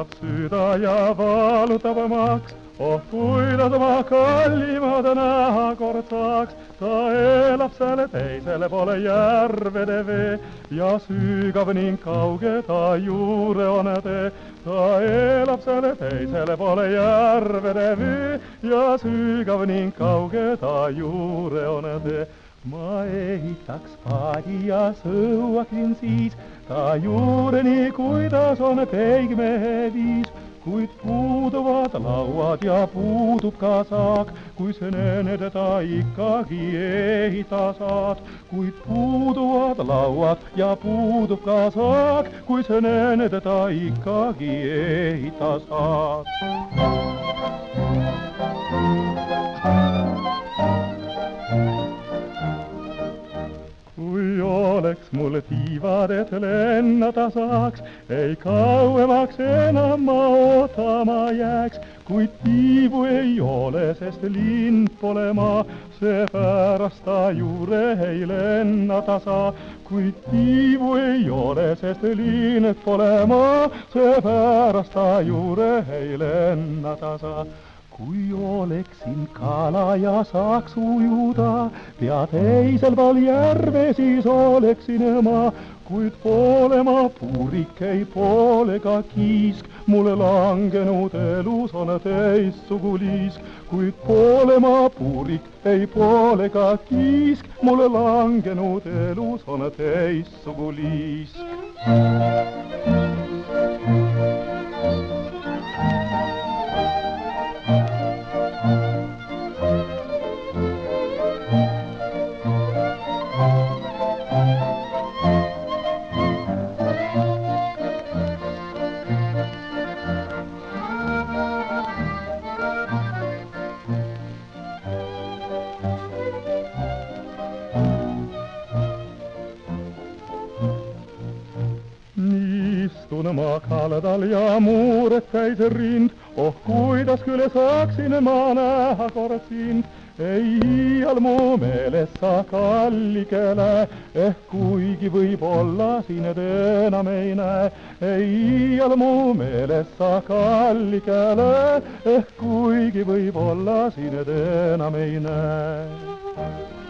saab süda ja valutavamaks. Oh, kuidas ma kallimad näha kord saaks, ta elab selle teisele poole järvede vee ja sügav ning kauge ta juure on tee. ta elab selle teisele poole järvede vee ja sügav ning kauge ta juure on tee. ma ehitaks paadi ja sõuaksin siis ta juureni, kuidas on peigmehe viis. kuid puuduvad lauad ja puudub ka saak, kui senene teda ikkagi ehita saad. kuid puuduvad lauad ja puudub ka saak, kui senene teda ikkagi ehita saad. kui oleks mul tiivad, et lennata saaks, ei kauemaks enam ma ootama jääks. kuid tiivu ei ole, sest lind pole ma, seepärast ta juure ei lennata saa. kuid tiivu ei ole, sest lind pole ma, seepärast ta juure ei lennata saa. kui oleksin kala ja saaks ujuda pea teisel pool järve, siis oleksin ma. kuid poole ma puurik, ei poole ka kiisk, mulle langenud elus on teistsugu liisk. kuid poole ma puurik, ei poole ka kiisk, mulle langenud elus on teistsugu liisk. istun ma kaldal ja muuret täis rind, oh kuidas küll saaksin ma näha kord sind. ei iial mu meeles sa kallikele, kuigi võib-olla siin enam ei näe. ei iial mu meeles sa kallikele, kuigi võib-olla siin enam ei näe.